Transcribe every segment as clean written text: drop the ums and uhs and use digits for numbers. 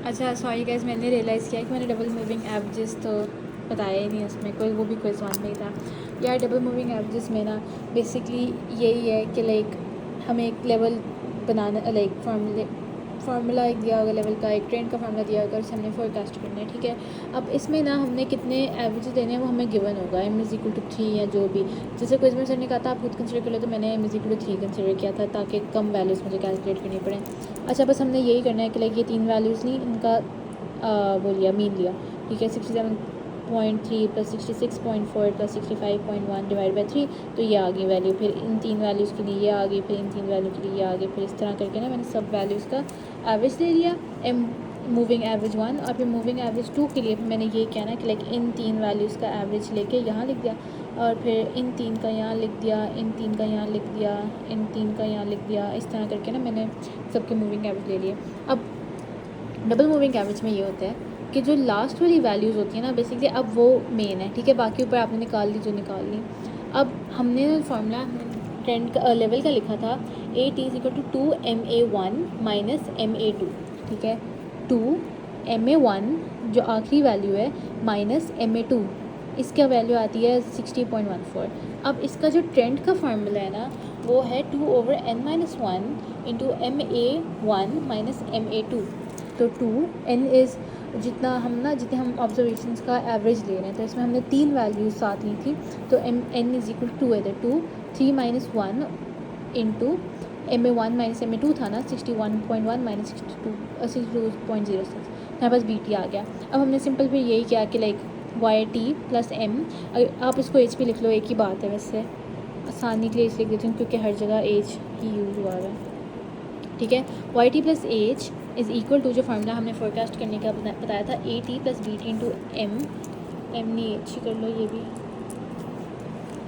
अच्छा sorry guys, मैंने realise किया कि मैंने डबल मूविंग एवरेजेस तो बताया ही नहीं, उसमें कोई वो भी कोई सवाल नहीं था यार। डबल मूविंग एवरेजेस में ना बेसिकली यही है कि लाइक हमें एक लेवल बनाना, लाइक फार्मूला एक दिया होगा लेवल का, एक ट्रेंड का फार्मूला दिया होगा, उसे हमने फोरकास्ट करना है, ठीक है। अब इसमें ना हमने कितने एवरेजेस देने हैं वो हमें गिवन होगा, m=3 या जो भी, जैसे क्विज में सर ने कहा था आप खुद कंसिडर कर लो, तो मैंने m=3 कंसिडर किया था ताकि कम वैल्यूज़ मुझे कैलकुलेट करनी पड़े। अच्छा बस हमने यही करना है कि लाइक ये 3 वैल्यूज़ ली, इनका वो लिया, मीन लिया, ठीक है। 67.3 प्लस 66.4 प्लस 65.1 डिवाइड बाई 3, तो ये आ गई वैल्यू। फिर इन 3 वैल्यूज़ के लिए ये आ गई, फिर इन 3 वैल्यू के लिए ये आ गई, फिर इस तरह करके ना मैंने सब वैल्यूज़ का एवरेज ले लिया, एम मूविंग एवरेज 1, और फिर मूविंग एवरेज 2 के लिए फिर मैंने ये किया ना कि लाइक इन 3 वैल्यूज़ का एवरेज लेके यहाँ लिख दिया, और फिर इन 3 का यहाँ लिख दिया, इन 3 का यहाँ लिख दिया, इन 3 का यहाँ लिख दिया, इस तरह करके ना मैंने सबके मूविंग एवरेज ले लिए। अब डबल मूविंग एवरेज में ये होता है कि जो लास्ट वाली वैल्यूज़ होती है ना बेसिकली, अब वो मेन है, ठीक है, बाकी ऊपर आपने निकाल ली जो निकाल ली। अब हमने फार्मूला ट्रेंड का लेवल का लिखा था, AT=2 MA1 माइनस MA2, ठीक है, 2 MA1 जो आखिरी वैल्यू है माइनस MA2, इसका वैल्यू आती है 60.14। अब इसका जो ट्रेंड का फार्मूला है ना वो है 2/n-1 into MA1 minus MA2। तो 2n इज़ जितना हम ऑब्जर्वेशंस का एवरेज ले रहे हैं, तो इसमें हमने 3 वैल्यूज साथ ली थी, तो n=2 है, तो 3 minus 1 into MA1 minus MA2 था ना 61.1 माइनस 62.06, हमारे पास BT आ गया। अब हमने सिंपल फिर यही किया कि लाइक YT प्लस M, आप इसको एज पे लिख लो, एक ही बात है, वैसे आसानी के लिए एज लिख देती हूँ क्योंकि हर जगह एज ही यूज़ हुआ है, ठीक है। YT plus H is equal to जो फार्मूला हमने फोरकास्ट करने का बताया था, AT plus BT into M नहीं एच कर लो ये भी,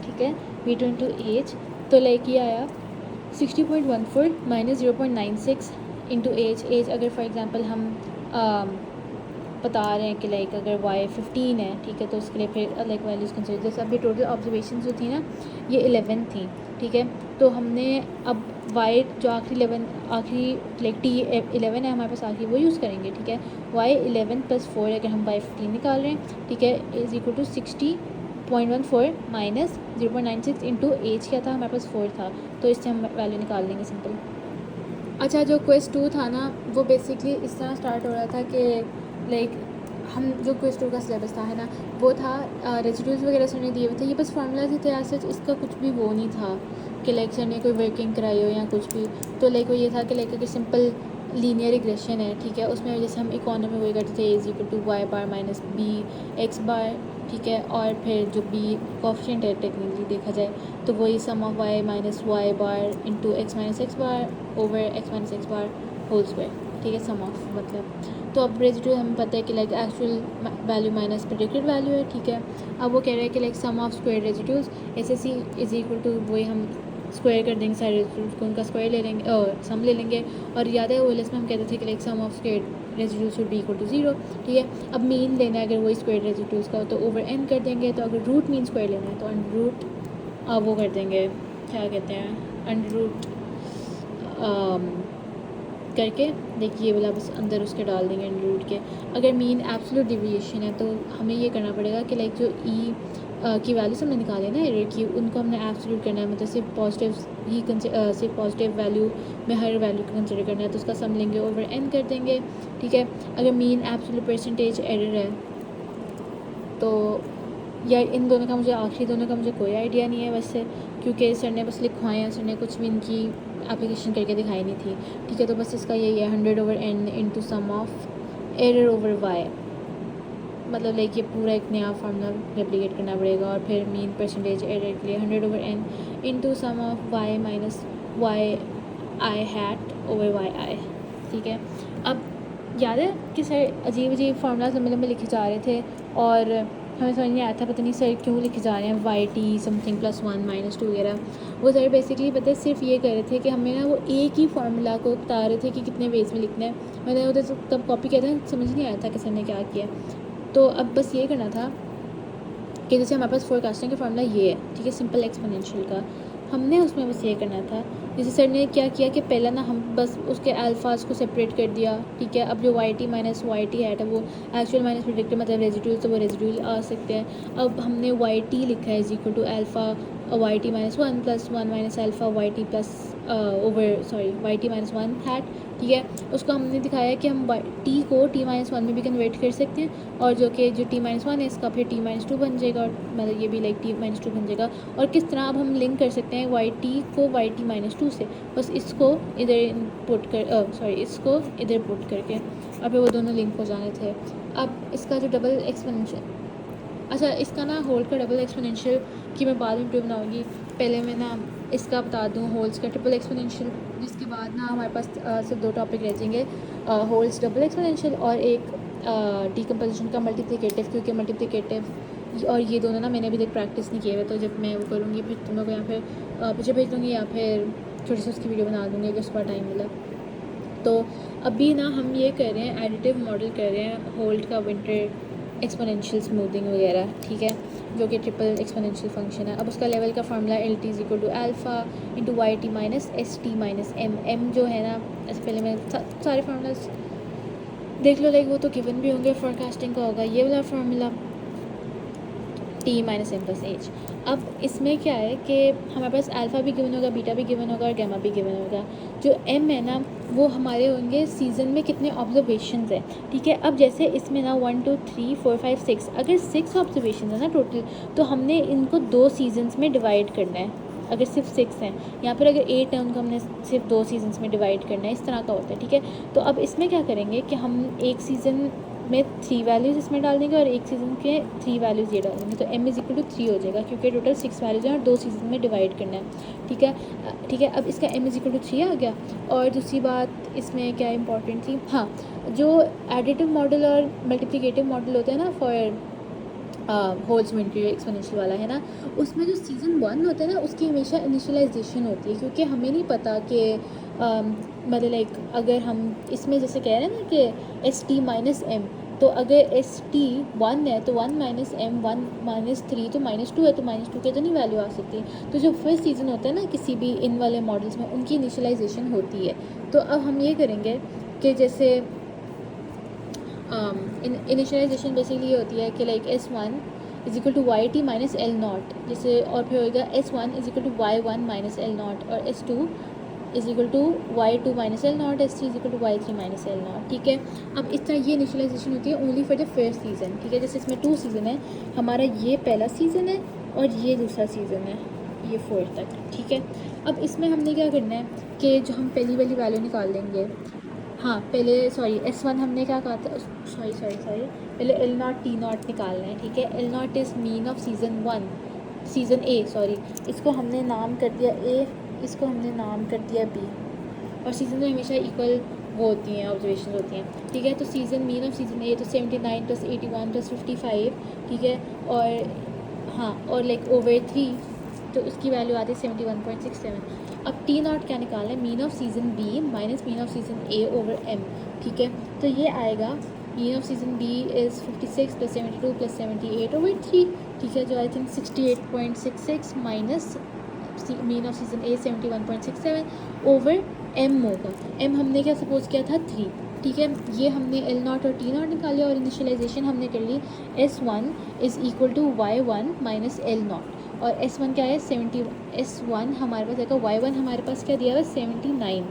ठीक है, B2 इंटू एच, तो लाइक ये आया 60.14 माइनस 0.96 इंटू एज अगर फॉर एग्ज़ाम्पल हम बता रहे हैं कि लाइक अगर y15 है, ठीक है, तो उसके लिए फिर लाइक वैल्यूज़ कंसिडर, जैसे अभी टोटल ऑब्जर्वेशन जो थी ना ये 11 थी, ठीक है, तो हमने अब y जो आखिरी लाइक T11 है हमारे पास आखिरी, वो यूज़ करेंगे, ठीक है। y11 प्लस 4 अगर हम y15 निकाल रहे हैं, ठीक है, = 60.14 माइनस 0.96 इंटू एज क्या था हमारे पास 4 था, तो इससे हम वैल्यू निकाल लेंगे सिंपल। अच्छा जो क्वेश्चन 2 था ना वो बेसिकली इस तरह स्टार्ट हो रहा था कि लाइक हम जो क्वेश्चन 2 का सिलेबस था है ना वो था रेजिड्यूल्स वगैरह सर ने दिए हुए थे, ये बस फार्मूलाज ही थे, ऐसे इसका कुछ भी वो नहीं था कि लाइक सर ने कोई वर्किंग कराई हो या कुछ भी। तो लाइक वो ये था कि लाइक अगर सिंपल लीनियर रिग्रेशन है, ठीक है, उसमें जैसे हम इकोनॉमी वही करते थे a=y बार माइनस बी एक्स बार, ठीक है, और फिर जो बी कोफिशिएंट है टेक्निकली देखा जाए तो वही sum of y minus y bar into x minus x bar over x minus x bar whole square, ठीक है, सम ऑफ मतलब। तो अब रेजिड्यू हमें पता है कि like actual value minus predicted value है, ठीक है। अब वो कह रहे हैं कि like sum of square residues SSE is equal to वही हम स्क्वायर कर देंगे सारे रेजिड्यूज को, उनका स्क्वायर ले लेंगे और सम ले लेंगे, और याद है OLS में हम कहते थे कि like sum of square residues should be equal to 0, ठीक है। अब मीन लेना है अगर वही स्क्वायर रेजिड्यूज का तो ओवर n कर देंगे, तो अगर रूट मीन स्क्वायर लेना है तो अंडर रूट वो कर देंगे, क्या कहते हैं, अंडर रूट करके देखिए ये वाला बस अंदर उसके डाल देंगे अंडर रूट के। अगर मीन एब्सोल्यूट डिविएशन है तो हमें ये करना पड़ेगा कि लाइक जो की वैल्यूज हमने निकाले ना एरर की, उनको हमने एब्सोल्यूट करना है, मतलब सिर्फ पॉजिटिव ही सिर्फ पॉजिटिव वैल्यू में हर वैल्यू को कंसिडर करना है, तो उसका सम लेंगे ओवर n कर देंगे, ठीक है। अगर मीन एब्सोल्यूट परसेंटेज एरर है तो या इन दोनों का मुझे आखिरी दोनों का मुझे कोई आइडिया नहीं है वैसे, क्योंकि सर ने बस लिखवाए हैं, सर ने कुछ भी इनकी एप्लीकेशन करके दिखाई नहीं थी, ठीक है। तो बस इसका यही है 100/n into sum of error over y, मतलब लाइक ये पूरा एक नया फार्मूला रेप्लिकेट करना पड़ेगा, और फिर मीन परसेंटेज एरर के लिए 100/n into sum of y minus y i hat over y i, ठीक है। अब याद है कि सर अजीब अजीब फार्मूलाज लंबे लंबे लिखे जा रहे थे और हमें समझ नहीं आया था पता नहीं सर क्यों लिखे जा रहे हैं YT समथिंग +1 -2 वगैरह। वो सर बेसिकली पता है सिर्फ ये कर रहे थे कि हमें ना वो एक ही फार्मूला को बता रहे थे कि कितने वेज में लिखना है। मैंने उधर तब कॉपी किया था, समझ नहीं आया था कि सर ने क्या किया। तो अब बस ये करना था कि जैसे हमारे पास फोरकास्टिंग का फार्मूला ये है, ठीक है, सिंपल एक्सपोनेंशियल का, हमने उसमें बस ये करना था जैसे सर ने क्या किया कि पहला ना हम बस उसके अल्फाज को सेपरेट कर दिया, ठीक है। अब जो Y T minus Y T है वो एक्चुअल माइनस प्रेडिक्टेड मतलब रेजिड्यूल, तो वो रेजिड्यूल आ सकते हैं। अब हमने वाई टी लिखा है is equal to alpha Y T minus one plus one minus alpha Y T plus Y T minus one hat, ठीक है। उसको हमने दिखाया कि हम टी को टी माइनस वन में भी कन्वर्ट कर सकते हैं, और जो टी माइनस वन है इसका फिर टी माइनस टू बन जाएगा, और मतलब ये भी लाइक टी माइनस टू बन जाएगा। और किस तरह अब हम लिंक कर सकते हैं वाई टी को वाई टी माइनस टू से, बस इसको इधर पुट कर इसको इधर पुट करके, अब वो दोनों लिंक हो जाने थे। अब इसका जो डबल एक्सपोनेंशियल, अच्छा इसका ना होल का डबल एक्सपोनेंशियल की मैं बाद में वीडियो बनाऊँगी, पहले मैं ना इसका बता दूँ होल्स का ट्रिपल एक्सपोनेंशियल, जिसके बाद ना हमारे पास सिर्फ दो टॉपिक रह जाएंगे, होल्स डबल एक्सपोनेंशियल और एक डीकम्पोजिशन का मल्टीप्लिकेटिव, क्योंकि मल्टीप्लिकेटिव और ये दोनों ना मैंने अभी तक प्रैक्टिस नहीं किए हुए, तो जब मैं वो करूँगी फिर तुम लोग को या फिर पीछे भेज दूँगी या फिर छोटी सी उसकी वीडियो बना दूँगी अगर उस पर टाइम मिला। तो अभी ना हम ये कर रहे हैं एडिटिव मॉडल कर रहे हैं होल्ड का विंटर एक्सपोनेंशियल स्मूथिंग वगैरह, ठीक है, जो कि ट्रिपल एक्सपोनेंशियल फंक्शन है। अब उसका लेवल का formula L T is equal to alpha into Y T minus S T minus M. M जो है ना, ऐसे पहले मैं सारे फार्मूलाज देख लो, लाइक वो तो गिवन भी होंगे, फोरकास्टिंग का होगा ये वाला formula T minus M plus H. अब इसमें क्या है कि हमारे पास अल्फ़ा भी गिवन होगा, बीटा भी गिवन होगा और गैमा भी गिवन होगा। जो एम है ना वो हमारे होंगे सीज़न में कितने ऑब्जर्वेशंस हैं, ठीक है। अब जैसे इसमें ना 1 2 3 4 5 6, अगर 6 ऑब्जर्वेशन है ना टोटल, तो हमने इनको 2 सीजन्स में डिवाइड करना है। अगर सिर्फ 6 हैं, यहाँ पर अगर 8 है उनको हमने सिर्फ 2 सीजन्स में डिवाइड करना है, इस तरह का होता है, ठीक है। तो अब इसमें क्या करेंगे कि हम एक सीज़न में 3 वैल्यूज़ इसमें डाल देंगे और एक सीज़न के 3 वैल्यूज़ ये डाल देंगे, तो m इज इक्वल टू 3 हो जाएगा, क्योंकि टोटल 6 वैल्यूज़ हैं और 2 सीज़न में डिवाइड करना है, ठीक है। ठीक है, अब इसका m इज इक्वल टू 3 आ गया। और दूसरी बात इसमें क्या इंपॉर्टेंट थी, हाँ, जो एडिटिव मॉडल और मल्टीप्लिकेटिव मॉडल होते हैं ना फॉर होल्स विंटर एक्सपोनेंशियल वाला है ना, उसमें जो सीज़न 1 होता है ना उसकी हमेशा इनिशियलाइजेशन होती है, क्योंकि हमें नहीं पता कि मतलब लाइक अगर हम इसमें जैसे कह रहे हैं ना कि एस टी माइनस एम, तो अगर एस टी 1 है तो 1 माइनस एम 1 माइनस 3 तो -2 है, तो -2 के तो नहीं वैल्यू आ सकती। तो जो फर्स्ट सीज़न होता है ना किसी भी इन वाले मॉडल्स में, उनकी इनिशियलाइजेशन होती है। तो अब हम ये करेंगे कि जैसे इनिशियलाइजेशन बेसिकली ये होती है कि like S1 is equal to y T minus l naught, जैसे और फिर होएगा S1 is equal to y1 minus l naught, और S2 is equal to y2 minus l naught, S3 is equal to y3 minus l naught, ठीक है। अब इस तरह ये इनिशियलाइजेशन होती है only for the first season, ठीक है। जैसे इसमें 2 सीज़न है, हमारा ये पहला सीज़न है और ये दूसरा सीज़न है, ये 4 तक, ठीक है। अब इसमें हमने क्या करना है कि जो हम पहली वाली वैल्यू निकाल लेंगे, हाँ पहले S1 हमने क्या कहा था, पहले एल नॉट टी नॉट निकालना है, ठीक है। L naught is mean of season A, इसको हमने नाम कर दिया ए, इसको हमने नाम कर दिया बी, और सीज़न में हमेशा इक्वल वो होती हैं ऑब्जर्वेशन होती हैं, ठीक है। तो सीज़न मीन ऑफ सीज़न ए तो 79 + 81 + 55, ठीक है। और हाँ, और लाइक ओवर 3 तो उसकी वैल्यू आती है 71.67। अब टी नॉट क्या निकालना है, mean of season b minus mean of season a over m, ठीक है। तो ये आएगा mean of season b is 56 + 72 + 78 over 3, ठीक है, जो I think 68.66 minus mean of season a 71.67 over m होगा। एम हमने क्या सपोज किया था 3, ठीक है। ये हमने एल नॉट और टी नॉट निकाला और इनिशियलाइजेशन हमने कर ली S1 is equal to y1 minus l naught, और S1 क्या है 70, S1 हमारे पास आएगा, y1 हमारे पास क्या दिया हुआ 79,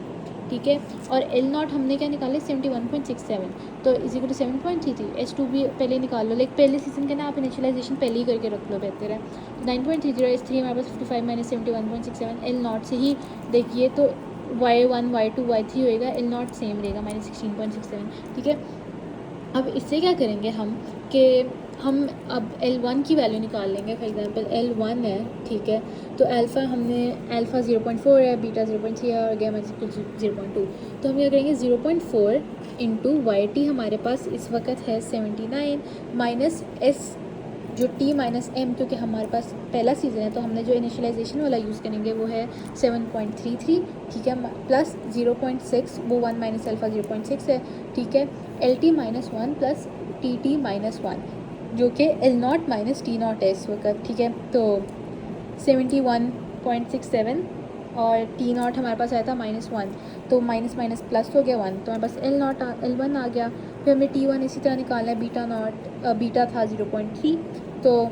ठीक है। और एल नॉट हमने क्या निकाला 71.67, तो इज इक्वल टू 7.33। S2 भी पहले निकाल लो, लाइक पहले सीजन के ना आप इनिशियलाइजेशन पहले ही करके रख लो, बेहतर है। तो 9.30, S3 हमारे पास 55 माइनस 71.67, एल नॉट से ही देखिए तो y1 y2 y3 होएगा, एल नॉट सेम रहेगा -16.67, ठीक है। अब इससे क्या करेंगे हम कि हम अब L1 की वैल्यू निकाल लेंगे। फॉर एग्जांपल L1 है, ठीक है, तो अल्फ़ा हमने अल्फ़ा 0.4 है, बीटा 0.3 है और गैमा 0.2, तो हम क्या करेंगे 0.4 इंटू वाई टी हमारे पास इस वक्त है 79 माइनस एस जो टी माइनस एम, क्योंकि हमारे पास पहला सीज़न है तो हमने जो इनिशियलाइजेशन वाला यूज़ करेंगे वो है 7.33, ठीक है, प्लस 0.6 वो 1 माइनस अल्फ़ा 0.6 है, ठीक है। L T minus 1 plus T T minus 1 जो कि L not minus T not है इस वक्त, ठीक है। तो 71.67 और टी नॉट हमारे पास आया था -1, तो माइनस माइनस प्लस हो गया 1, तो हमारे पास L1 आ गया। फिर हमें T1 इसी तरह निकालना है, बीटा था 0.3, तो